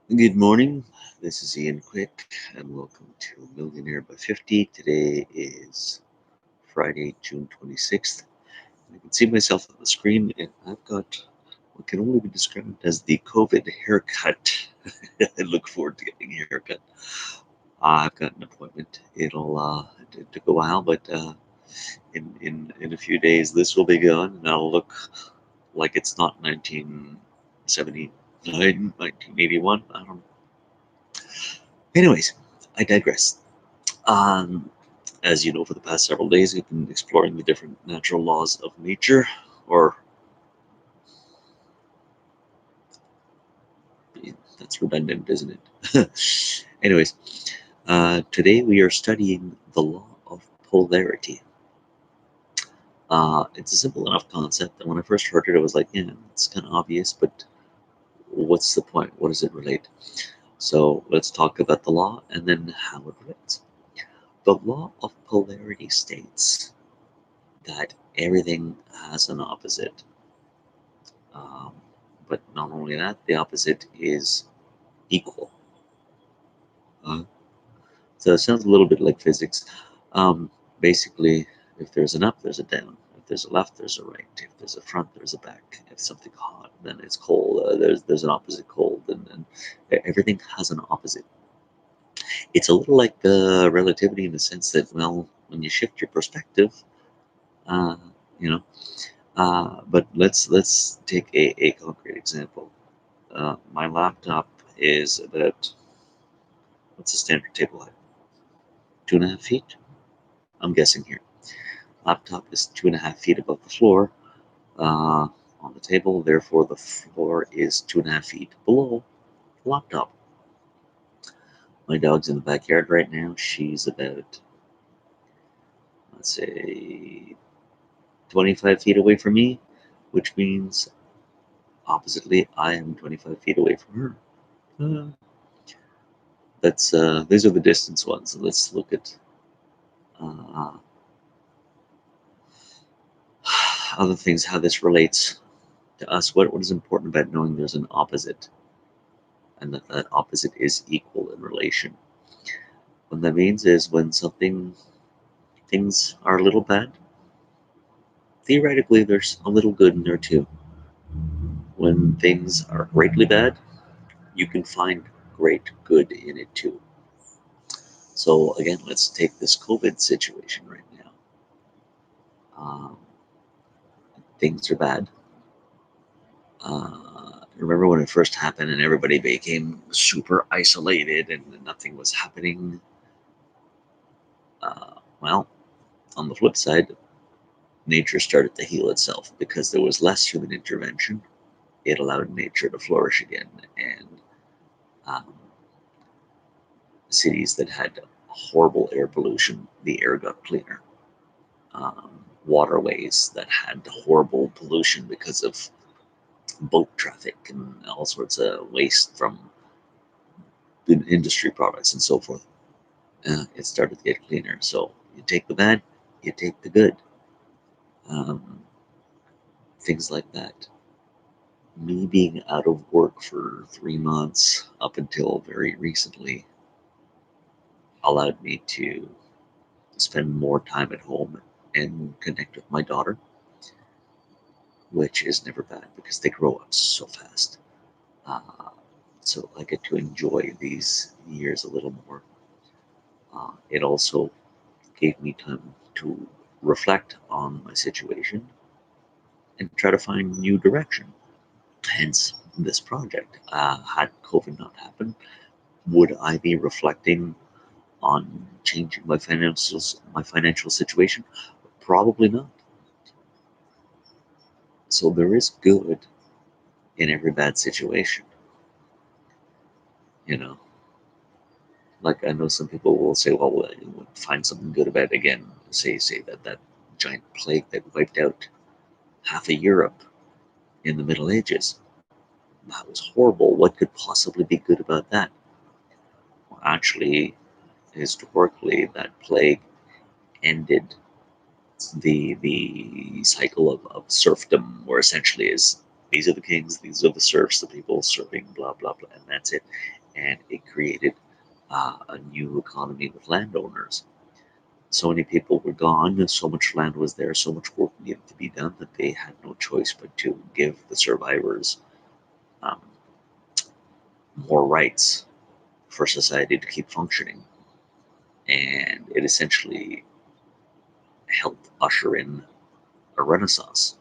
Good morning. This is Ian Quick, and welcome to Millionaire by 50. Today is Friday, June 26th. I can see myself on the screen, and I've got what can only be described as the COVID haircut. I look forward to getting a haircut. I've got an appointment. It took a while, but in a few days this will be gone, and I'll look like it's not 1979, 1981. I don't know. Anyways, I digress. Um, as you know, for the past several days, we've been exploring the different natural laws of nature, or that's redundant, isn't it? Anyways, today we are studying the law of polarity. It's a simple enough concept that when I first heard it, I was like, yeah, it's kind of obvious, but what's the point? What does it relate? So let's talk about the law and then how it relates. The law of polarity states that everything has an opposite. Um, but not only that, the opposite is equal. Uh, so it sounds a little bit like physics. Basically, if there's an up, there's a down. If there's a left, there's a right. If there's a front, there's a back. If something's hot, then it's cold. There's an opposite cold, and everything has an opposite. It's a little like relativity in the sense that, well, when you shift your perspective, uh, you know. But let's take a concrete example. My laptop is about, what's the standard table height? 2.5 feet? I'm guessing here. Laptop is 2.5 feet above the floor on the table, therefore the floor is 2.5 feet below the laptop. My dog's in the backyard right now. She's about, let's say, 25 feet away from me, which means oppositely, I am 25 feet away from her. Uh, that's These are the distance ones. Let's look at uh, other things, how this relates to us. What is important about knowing there's an opposite and that that opposite is equal in relation? What that means is when things are a little bad, theoretically there's a little good in there too. When things are greatly bad, you can find great good in it too. So again, let's take this COVID situation right now. Um, Things are bad. Remember when it first happened and everybody became super isolated and nothing was happening? Well, on the flip side, nature started to heal itself because there was less human intervention. It allowed nature to flourish again, and um, cities that had horrible air pollution, the air got cleaner. Waterways that had horrible pollution because of boat traffic and all sorts of waste from industry products and so forth. It started to get cleaner. So you take the bad, you take the good. Um, Things like that. Me being out of work for 3 months up until very recently allowed me to spend more time at home and connect with my daughter, which is never bad because they grow up so fast. Uh, so I get to enjoy these years a little more. It also gave me time to reflect on my situation and try to find new direction. Hence this project. Had COVID not happened, would I be reflecting on changing my financial situation? Probably not. So there is good in every bad situation. You know, like I know some people will say, "Well, find something good about it." Again. Say that giant plague that wiped out half of Europe in the Middle Ages. That was horrible. What could possibly be good about that? Well, actually, historically, that plague ended the cycle of serfdom, or essentially is These are the kings, these are the serfs, the people serving, blah, blah, blah, and that's it. And it created a new economy with landowners. So many people were gone, so much land was there, so much work needed to be done that they had no choice but to give the survivors um, more rights for society to keep functioning. And it essentially helped usher in a renaissance.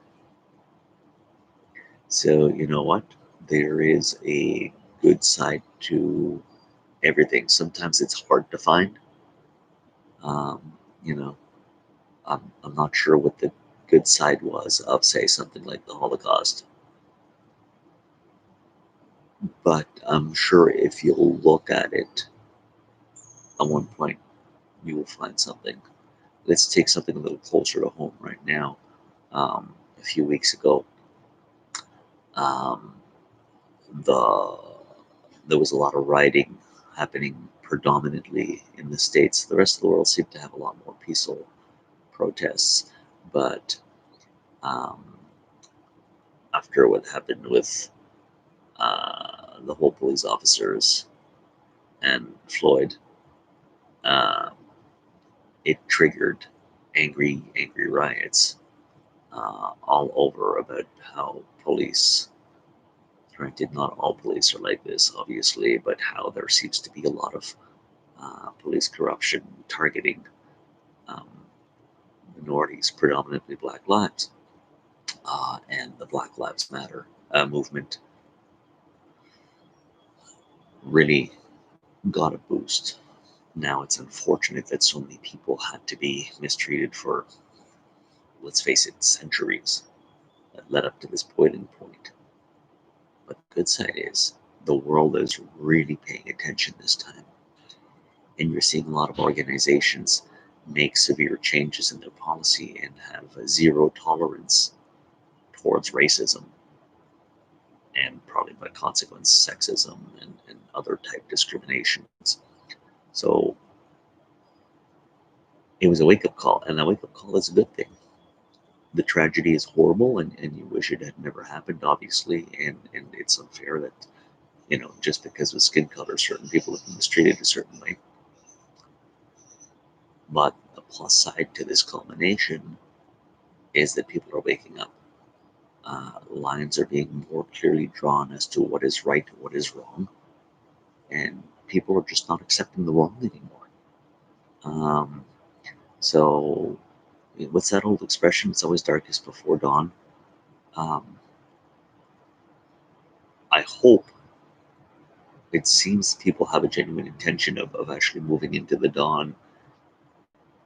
So, you know what? There is a good side to everything. Sometimes it's hard to find. You know, I'm not sure what the good side was of, say, something like the Holocaust. But I'm sure if you look at it at one point, you will find something. Let's take something a little closer to home right now. A few weeks ago, um, the there was a lot of rioting happening predominantly in the States. The rest of the world seemed to have a lot more peaceful protests. But um, after what happened with the whole police officers and Floyd, uh, it triggered angry riots all over about how police, granted, not all police are like this, obviously, but how there seems to be a lot of police corruption targeting um, minorities, predominantly Black lives, and the Black Lives Matter movement really got a boost. Now it's unfortunate that so many people had to be mistreated for, let's face it, centuries that led up to this boiling point. But the good side is the world is really paying attention this time. And you're seeing a lot of organizations make severe changes in their policy and have a zero tolerance towards racism and probably by consequence sexism and other type discriminations. So it was a wake-up call, and a wake-up call is a good thing. The tragedy is horrible, and you wish it had never happened, obviously, and it's unfair that, just because of skin color, certain people have been mistreated a certain way. But the plus side to this culmination is that people are waking up. Lines are being more clearly drawn as to what is right and what is wrong, and people are just not accepting the wrong anymore. Um, so, what's that old expression? It's always darkest before dawn. Um, I hope it seems people have a genuine intention of actually moving into the dawn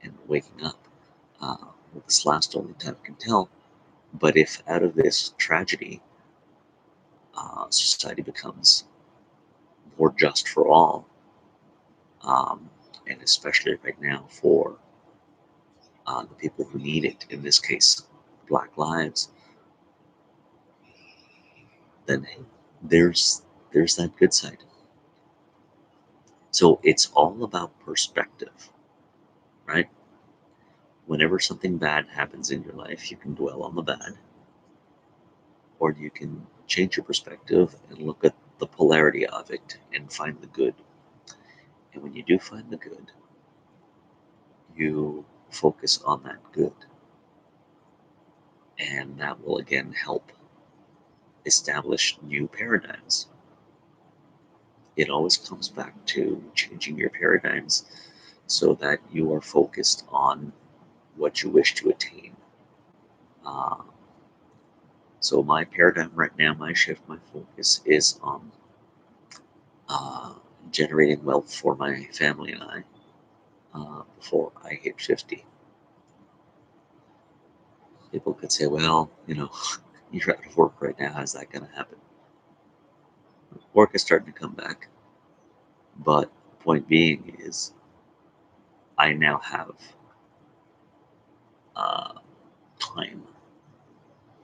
and waking up. Uh, this last only time can tell. But if out of this tragedy, society becomes more just for all, um, and especially right now for the people who need it, in this case, Black lives, then hey, there's that good side. So it's all about perspective, right? Whenever something bad happens in your life, you can dwell on the bad, or you can change your perspective and look at the polarity of it and find the good. And when you do find the good, you focus on that good, and that will again help establish new paradigms. It always comes back to changing your paradigms so that you are focused on what you wish to attain. Uh, so my paradigm right now, my shift, my focus is on uh, generating wealth for my family and I before I hit 50. People could say, well, you're out of work right now. How's that going to happen? Work is starting to come back. But point being is, I now have uh, time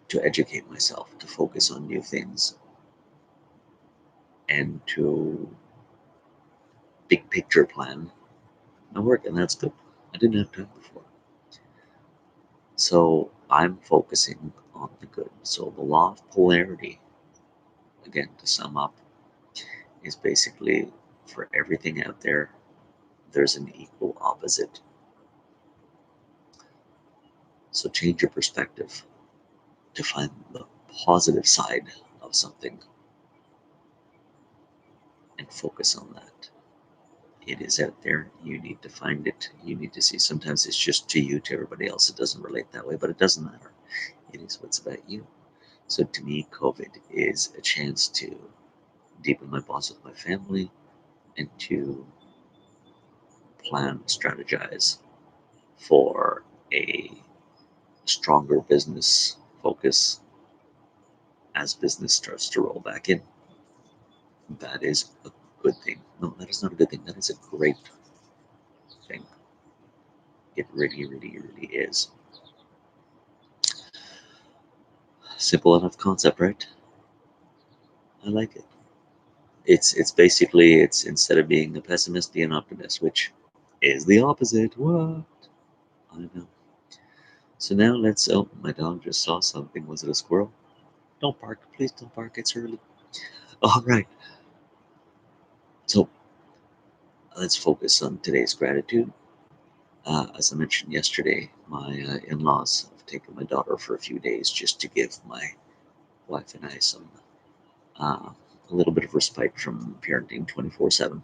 to educate myself, to focus on new things, and to big picture plan my work. And that's good. I didn't have time before. So I'm focusing on the good. So the law of polarity, again, to sum up, is basically for everything out there, there's an equal opposite. So change your perspective to find the positive side of something and focus on that. It is out there. You need to find it. You need to see. Sometimes it's just to you, to everybody else. It doesn't relate that way, but it doesn't matter. It is what's about you. So to me, COVID is a chance to deepen my bonds with my family and to plan, strategize for a stronger business focus as business starts to roll back in. That is a good thing. No, that is not a good thing. That is a great thing. It really, really, really is. Simple enough concept, right? I like it. It's basically it's instead of being a pessimist, be an optimist, which is the opposite. What? I know. So now let's. Oh, my dog just saw something. Was it a squirrel? Don't bark, please. Don't bark. It's early. All right. So let's focus on today's gratitude. As I mentioned yesterday, my in-laws have taken my daughter for a few days just to give my wife and I some uh, a little bit of respite from parenting 24/7.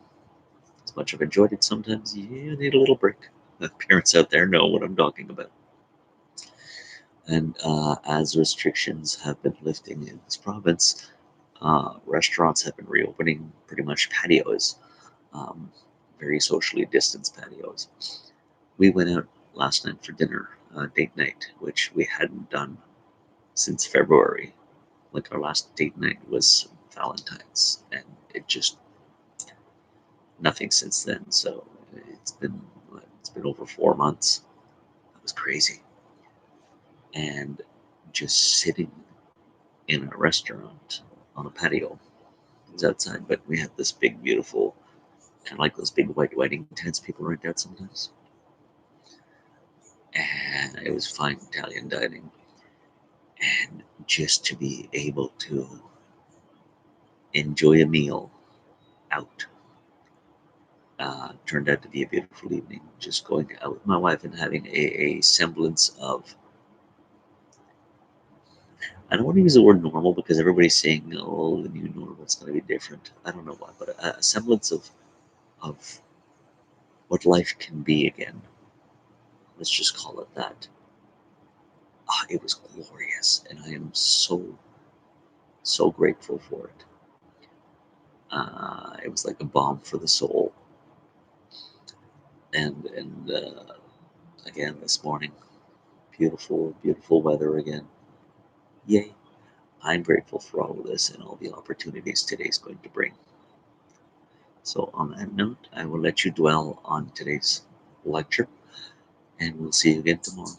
As much as I've enjoyed it, sometimes you need a little break. The parents out there know what I'm talking about. And as restrictions have been lifting in this province, restaurants have been reopening pretty much patios, um, very socially distanced patios. We went out last night for dinner, date night, which we hadn't done since February. Like our last date night was Valentine's, and it just nothing since then. So it's been it's been over 4 months. It was crazy, and just sitting in a restaurant on a patio. It was outside, but we had this big, beautiful, kind of like those big white wedding tents people rent out sometimes. And it was fine Italian dining. And just to be able to enjoy a meal out turned out to be a beautiful evening. Just going out with my wife and having a semblance of, I don't want to use the word normal because everybody's saying, oh, the new normal is going to be different. I don't know why, but a semblance of what life can be again. Let's just call it that. It was glorious, and I am so, so grateful for it. It was like a balm for the soul. And again, this morning, beautiful, beautiful weather again. Yay. I'm grateful for all of this and all the opportunities today's going to bring. So, on that note, I will let you dwell on today's lecture, and we'll see you again tomorrow.